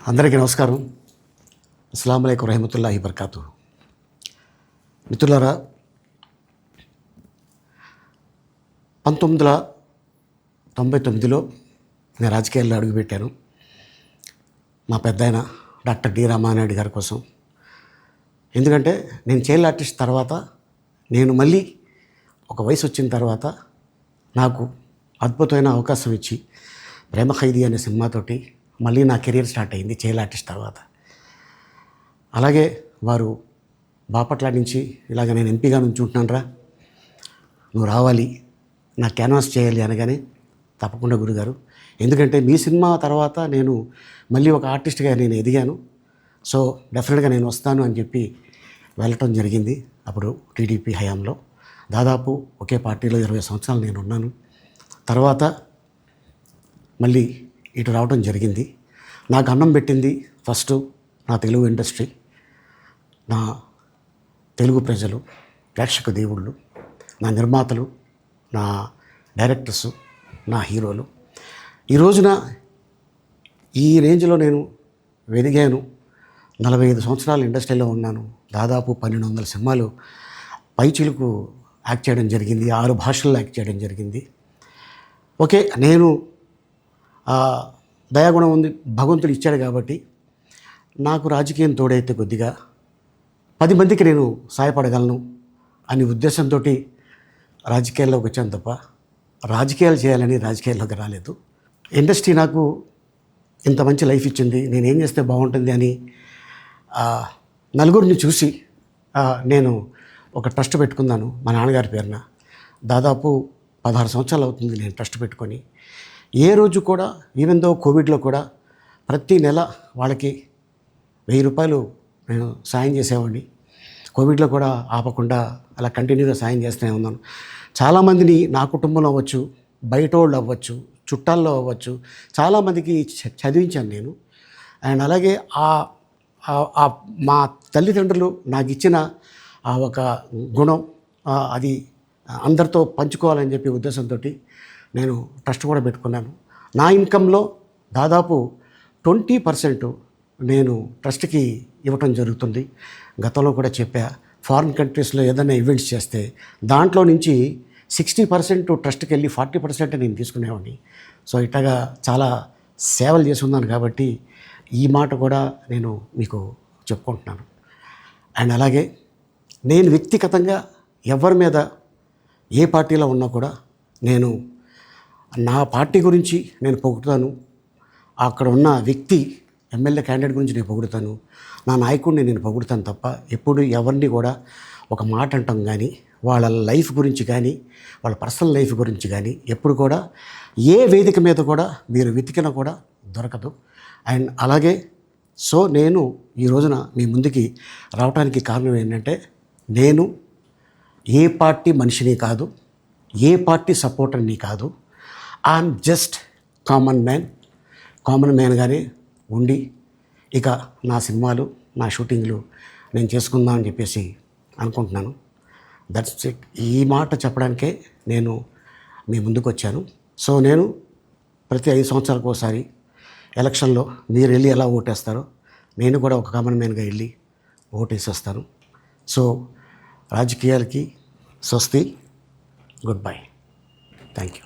అందరికీ నమస్కారం. అస్సలాము అలైకుం రహమతుల్లాహి బర్కాతు. మిత్రులారా, 1999లో నేను రాజకీయాల్లో అడుగుపెట్టాను. మా పెద్దాయన డాక్టర్ డి రామానాయుడు గారి కోసం. ఎందుకంటే నేను చైల్డ్ ఆర్టిస్ట్ తర్వాత నేను మళ్ళీ ఒక వయసు వచ్చిన తర్వాత నాకు అద్భుతమైన అవకాశం ఇచ్చి ప్రేమ ఖైదీ అనే సినిమాతోటి మళ్ళీ నా కెరీర్ స్టార్ట్ అయింది చైల్డ్ ఆర్టిస్ట్ తర్వాత. అలాగే వారు బాపట్ల నుంచి ఇలాగ నేను ఎంపీగా నుంచుంటున్నాను రా, నువ్వు రావాలి, నా క్యాన్వాస్ చేయాలి అనగానే తప్పకుండా గురుగారు, ఎందుకంటే మీ సినిమా తర్వాత నేను మళ్ళీ ఒక ఆర్టిస్ట్గా నేను ఎదిగాను, సో డెఫినెట్గా నేను వస్తాను అని చెప్పి వెళ్ళటం జరిగింది. అప్పుడు టీడీపీ హయాంలో దాదాపు ఒకే పార్టీలో 20 సంవత్సరాలు నేను ఉన్నాను. తర్వాత మళ్ళీ ఇటు రావడం జరిగింది. నాకు అన్నం పెట్టింది ఫస్ట్ నా తెలుగు ఇండస్ట్రీ, నా తెలుగు ప్రజలు, ప్రేక్షక దేవుళ్ళు, నా నిర్మాతలు, నా డైరెక్టర్స్, నా హీరోలు. ఈ రోజున ఈ రేంజ్లో నేను వెదిగాను. 45 సంవత్సరాలు ఇండస్ట్రీలో ఉన్నాను. దాదాపు 1200 సినిమాలు పైచిలుకు యాక్ట్ చేయడం జరిగింది. 6 భాషల్లో యాక్ట్ చేయడం జరిగింది. ఓకే, నేను దయాగుణం ఉంది, భగవంతుడు ఇచ్చాడు కాబట్టి నాకు రాజకీయం తోడైతే కొద్దిగా 10 మందికి నేను సహాయపడగలను అనే ఉద్దేశంతో రాజకీయాల్లోకి వచ్చాను తప్ప రాజకీయాలు చేయాలని రాజకీయాల్లోకి రాలేదు. ఇండస్ట్రీ నాకు ఇంత మంచి లైఫ్ ఇచ్చింది, నేనేం చేస్తే బాగుంటుంది అని నలుగురిని చూసి నేను ఒక ట్రస్ట్ పెట్టుకున్నాను మా నాన్నగారి పేరున. దాదాపు 16 సంవత్సరాలు అవుతుంది నేను ట్రస్ట్ పెట్టుకొని. ఏ రోజు కూడా, ఈవెన్ దో కోవిడ్లో కూడా ప్రతి నెల వాళ్ళకి 1000 రూపాయలు నేను సాయం చేసేవాడిని. కోవిడ్లో కూడా ఆపకుండా అలా కంటిన్యూగా సాయం చేస్తూనే ఉన్నాను. చాలామందిని నా కుటుంబంలో అవ్వచ్చు, బయట వాళ్ళు అవ్వచ్చు, చుట్టాల్లో అవ్వచ్చు, చాలామందికి చదివించాను నేను. అండ్ అలాగే మా తల్లిదండ్రులు నాకు ఇచ్చిన ఒక గుణం అది అందరితో పంచుకోవాలని చెప్పి ఉద్దేశంతో నేను ట్రస్ట్ కూడా పెట్టుకున్నాను. నా ఇన్కంలో దాదాపు 20% నేను ట్రస్ట్కి ఇవ్వటం జరుగుతుంది. గతంలో కూడా చెప్పా, ఫారిన్ కంట్రీస్లో ఏదైనా ఈవెంట్స్ చేస్తే దాంట్లో నుంచి 60% ట్రస్ట్కి వెళ్ళి 40% నేను తీసుకునేవాడిని. సో ఇట్లాగా చాలా సేవలు చేసి ఉన్నాను కాబట్టి ఈ మాట కూడా నేను మీకు చెప్పుకుంటున్నాను. అండ్ అలాగే నేను వ్యక్తిగతంగా ఎవరి మీద ఏ పార్టీలో ఉన్నా కూడా నేను నా పార్టీ గురించి నేను పొగుడుతాను, అక్కడ ఉన్న వ్యక్తి ఎమ్మెల్యే క్యాండిడేట్ గురించి నేను పొగుడుతాను, నా నాయకుడిని నేను పొగుడుతాను తప్ప ఎప్పుడు ఎవరిని కూడా ఒక మాట అంటాం కానీ వాళ్ళ లైఫ్ గురించి కానీ వాళ్ళ పర్సనల్ లైఫ్ గురించి కానీ ఎప్పుడు కూడా ఏ వేదిక మీద కూడా మీరు వెతికినా కూడా దొరకదు. అండ్ అలాగే సో నేను ఈ రోజున మీ ముందుకి రావడానికి కారణం ఏంటంటే, నేను ఏ పార్టీ మనిషిని కాదు, ఏ పార్టీ సపోర్టర్ని కాదు, ఐఎమ్ జస్ట్ కామన్ మ్యాన్గానే ఉండి ఇక నా సినిమాలు, నా షూటింగ్లు నేను చేసుకుందామని చెప్పేసి అనుకుంటున్నాను. That's it. ఈ మాట చెప్పడానికే నేను మీ ముందుకు వచ్చాను. సో నేను ప్రతి 5 సంవత్సరాలకు ఒకసారి ఎలక్షన్లో మీరు వెళ్ళి ఎలా ఓటేస్తారో నేను కూడా ఒక కామన్ మ్యాన్గా వెళ్ళి ఓటేసేస్తాను. సో రాజకీయాలకి స్వస్తి, గుడ్ బై, థ్యాంక్ యూ.